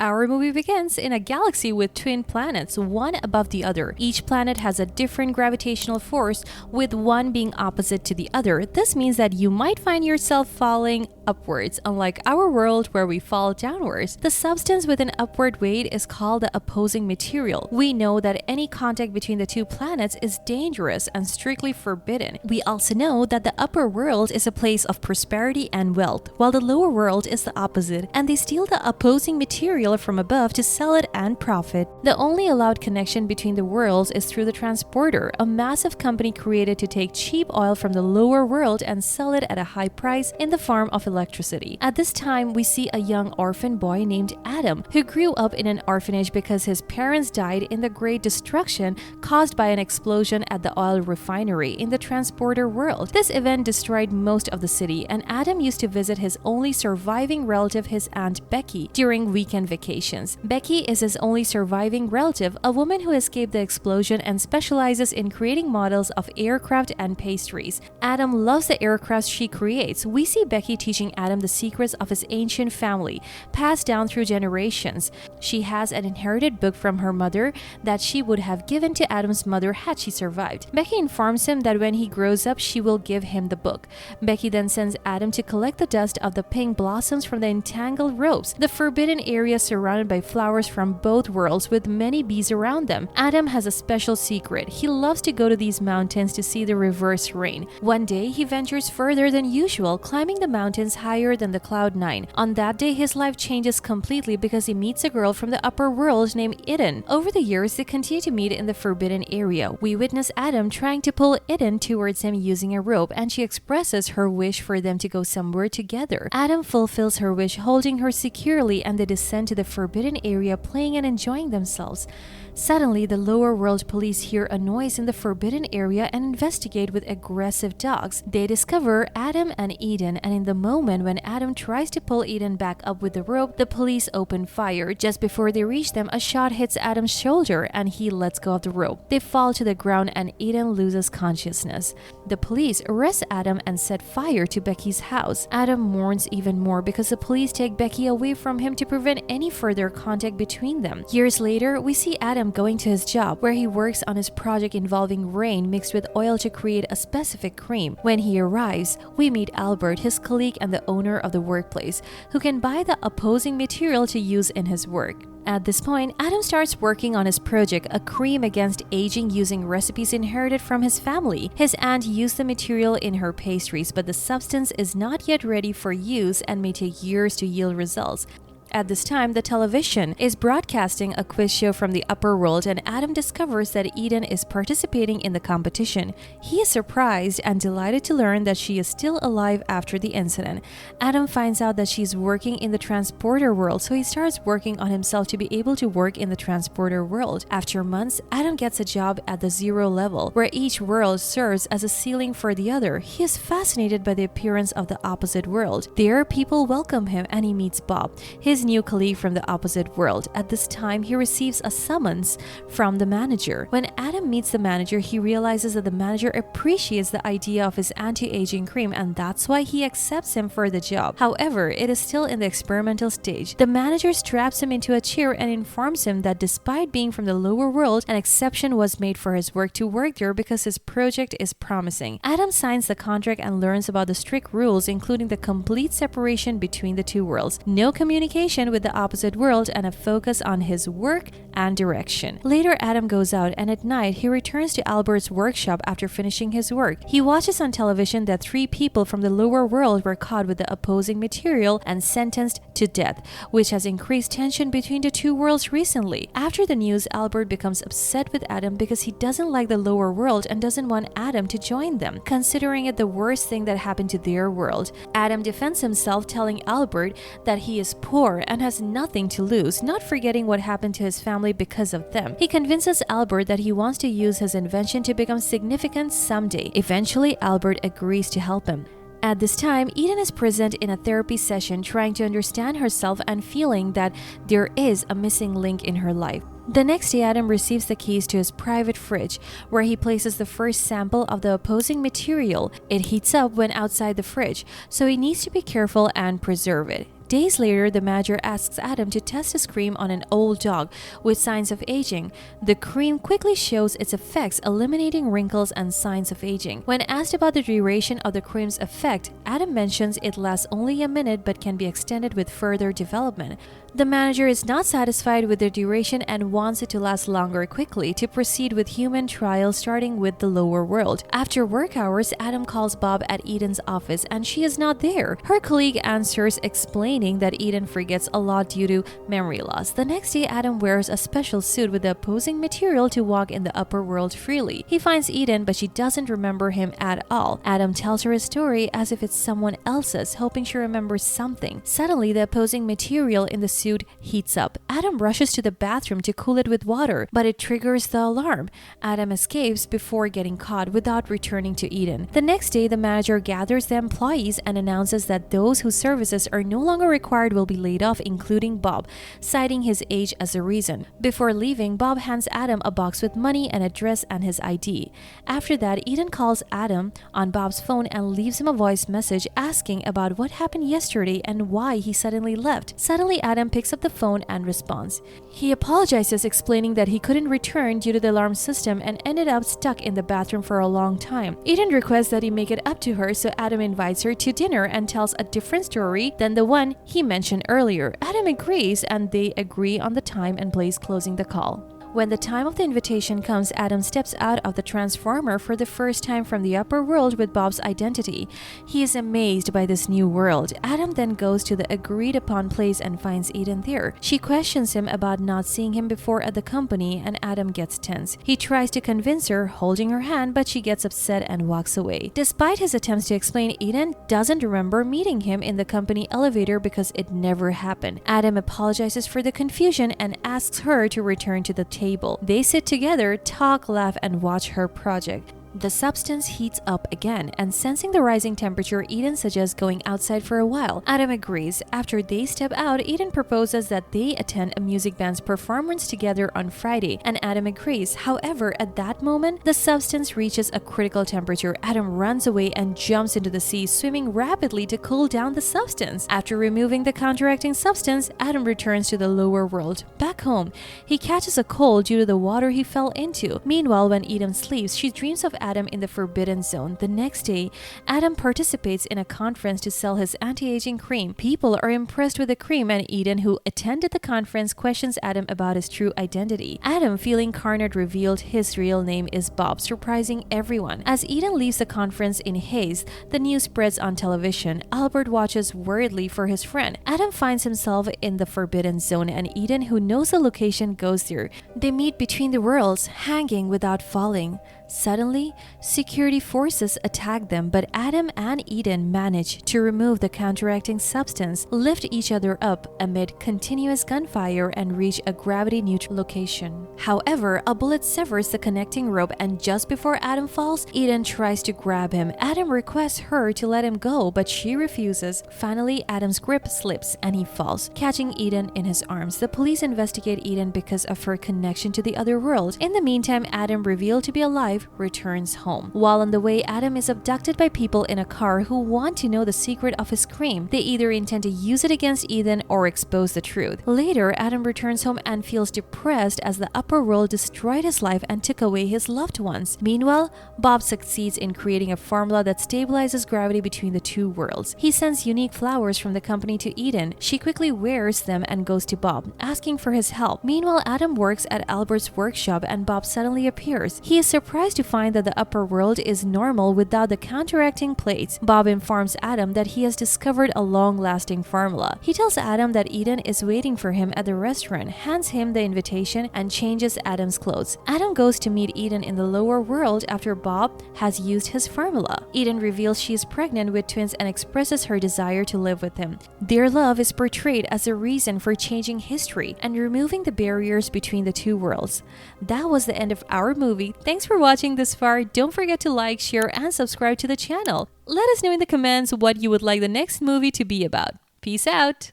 Our movie begins in a galaxy with twin planets, one above the other. Each planet has a different gravitational force, with one being opposite to the other. This means that you might find yourself falling upwards, unlike our world where we fall downwards. The substance with an upward weight is called the opposing material. We know that any contact between the two planets is dangerous and strictly forbidden. We also know that the upper world is a place of prosperity and wealth, while the lower world is the opposite, and they steal the opposing material from above to sell it and profit. The only allowed connection between the worlds is through the transporter, a massive company created to take cheap oil from the lower world and sell it at a high price in the form of electricity. At this time, we see a young orphan boy named Adam, who grew up in an orphanage because his parents died in the Great Destruction caused by an explosion at the oil refinery in the transporter world. This event destroyed most of the city, and Adam used to visit his only surviving relative, his Aunt Becky, during weekend vacations. Becky is his only surviving relative, a woman who escaped the explosion and specializes in creating models of aircraft and pastries. Adam loves the aircrafts she creates. We see Becky teaching Adam the secrets of his ancient family, passed down through generations. She has an inherited book from her mother that she would have given to Adam's mother had she survived. Becky informs him that when he grows up, she will give him the book. Becky then sends Adam to collect the dust of the pink blossoms from the entangled ropes, the forbidden area surrounded by flowers from both worlds with many bees around them. Adam has a special secret. He loves to go to these mountains to see the reverse rain. One day, he ventures further than usual, climbing the mountains higher than the Cloud 9. On that day, his life changes completely because he meets a girl from the upper world named Eden. Over the years, they continue to meet in the forbidden area. We witness Adam trying to pull Eden towards him using a rope, and she expresses her wish for them to go somewhere together. Adam fulfills her wish, holding her securely, and they descend to the forbidden area, playing and enjoying themselves. Suddenly, the lower world police hear a noise in the forbidden area and investigate with aggressive dogs. They discover Adam and Eden, and in the moment when Adam tries to pull Eden back up with the rope, the police open fire. Just before they reach them, a shot hits Adam's shoulder and he lets go of the rope. They fall to the ground and Eden loses consciousness. The police arrest Adam and set fire to Becky's house. Adam mourns even more because the police take Becky away from him to prevent any further contact between them. Years later, we see Adam going to his job, where he works on his project involving rain mixed with oil to create a specific cream. When he arrives, we meet Albert, his colleague and the owner of the workplace, who can buy the opposing material to use in his work. At this point, Adam starts working on his project, a cream against aging using recipes inherited from his family. His aunt used the material in her pastries, but the substance is not yet ready for use and may take years to yield results. At this time, the television is broadcasting a quiz show from the upper world, and Adam discovers that Eden is participating in the competition. He is surprised and delighted to learn that she is still alive after the incident. Adam finds out that she's working in the transporter world, so he starts working on himself to be able to work in the transporter world. After months, Adam gets a job at the 0 level, where each world serves as a ceiling for the other. He is fascinated by the appearance of the opposite world. There, people welcome him and he meets Bob, his new colleague from the opposite world. At this time, he receives a summons from the manager. When Adam meets the manager, he realizes that the manager appreciates the idea of his anti-aging cream, and that's why he accepts him for the job. However, it is still in the experimental stage. The manager straps him into a chair and informs him that despite being from the lower world, an exception was made for his work to work there because his project is promising. Adam signs the contract and learns about the strict rules, including the complete separation between the two worlds, no communication with the opposite world, and a focus on his work and direction. Later, Adam goes out, and at night, he returns to Albert's workshop after finishing his work. He watches on television that 3 people from the lower world were caught with the opposing material and sentenced to death, which has increased tension between the two worlds recently. After the news, Albert becomes upset with Adam because he doesn't like the lower world and doesn't want Adam to join them, considering it the worst thing that happened to their world. Adam defends himself, telling Albert that he is poor and has nothing to lose, not forgetting what happened to his family because of them. He convinces Albert that he wants to use his invention to become significant someday. Eventually, Albert agrees to help him. At this time, Eden is present in a therapy session, trying to understand herself and feeling that there is a missing link in her life. The next day, Adam receives the keys to his private fridge, where he places the first sample of the opposing material. It heats up when outside the fridge, so he needs to be careful and preserve it. Days later, the manager asks Adam to test his cream on an old dog with signs of aging. The cream quickly shows its effects, eliminating wrinkles and signs of aging. When asked about the duration of the cream's effect, Adam mentions it lasts only a minute but can be extended with further development. The manager is not satisfied with the duration and wants it to last longer quickly to proceed with human trials starting with the lower world. After work hours, Adam calls Bob at Eden's office and she is not there. Her colleague answers explaining that Eden forgets a lot due to memory loss. The next day, Adam wears a special suit with the opposing material to walk in the upper world freely. He finds Eden but she doesn't remember him at all. Adam tells her a story as if it's someone else's, hoping she remembers something. Suddenly, the opposing material in the suit heats up. Adam rushes to the bathroom to cool it with water, but it triggers the alarm. Adam escapes before getting caught without returning to Eden. The next day, the manager gathers the employees and announces that those whose services are no longer required will be laid off, including Bob, citing his age as a reason. Before leaving, Bob hands Adam a box with money, an address, and his ID. After that, Eden calls Adam on Bob's phone and leaves him a voice message asking about what happened yesterday and why he suddenly left. Suddenly, Adam picks up the phone and responds. He apologizes, explaining that he couldn't return due to the alarm system and ended up stuck in the bathroom for a long time. Eden requests that he make it up to her, so Adam invites her to dinner and tells a different story than the one he mentioned earlier. Adam agrees and they agree on the time and place, closing the call. When the time of the invitation comes, Adam steps out of the transformer for the first time from the upper world with Bob's identity. He is amazed by this new world. Adam then goes to the agreed upon place and finds Eden there. She questions him about not seeing him before at the company and Adam gets tense. He tries to convince her, holding her hand, but she gets upset and walks away. Despite his attempts to explain, Eden doesn't remember meeting him in the company elevator because it never happened. Adam apologizes for the confusion and asks her to return to the table. They sit together, talk, laugh, and watch her project. The substance heats up again, and sensing the rising temperature, Eden suggests going outside for a while. Adam agrees. After they step out, Eden proposes that they attend a music band's performance together on Friday, and Adam agrees. However, at that moment, the substance reaches a critical temperature. Adam runs away and jumps into the sea, swimming rapidly to cool down the substance. After removing the counteracting substance, Adam returns to the lower world. Back home, he catches a cold due to the water he fell into. Meanwhile, when Eden sleeps, she dreams of Adam in the Forbidden Zone. The next day, Adam participates in a conference to sell his anti-aging cream. People are impressed with the cream, and Eden, who attended the conference, questions Adam about his true identity. Adam, feeling cornered, revealed his real name is Bob, surprising everyone. As Eden leaves the conference in haste, the news spreads on television. Albert watches worriedly for his friend. Adam finds himself in the Forbidden Zone, and Eden, who knows the location, goes there. They meet between the worlds, hanging without falling. Suddenly, security forces attack them, but Adam and Eden manage to remove the counteracting substance, lift each other up amid continuous gunfire, and reach a gravity-neutral location. However, a bullet severs the connecting rope, and just before Adam falls, Eden tries to grab him. Adam requests her to let him go, but she refuses. Finally, Adam's grip slips and he falls, catching Eden in his arms. The police investigate Eden because of her connection to the other world. In the meantime, Adam, revealed to be alive, returns home. While on the way, Adam is abducted by people in a car who want to know the secret of his cream. They either intend to use it against Eden or expose the truth. Later, Adam returns home and feels depressed as the upper world destroyed his life and took away his loved ones. Meanwhile, Bob succeeds in creating a formula that stabilizes gravity between the two worlds. He sends unique flowers from the company to Eden. She quickly wears them and goes to Bob, asking for his help. Meanwhile, Adam works at Albert's workshop and Bob suddenly appears. He is surprised to find that the upper world is normal without the counteracting plates. Bob informs Adam that he has discovered a long-lasting formula. He tells Adam that Eden is waiting for him at the restaurant, hands him the invitation, and changes Adam's clothes. Adam goes to meet Eden in the lower world after Bob has used his formula. Eden reveals she is pregnant with twins and expresses her desire to live with him. Their love is portrayed as a reason for changing history and removing the barriers between the two worlds. That was the end of our movie. Thanks for watching this far. Don't forget to like, share, and subscribe to the channel. Let us know in the comments what you would like the next movie to be about. Peace out!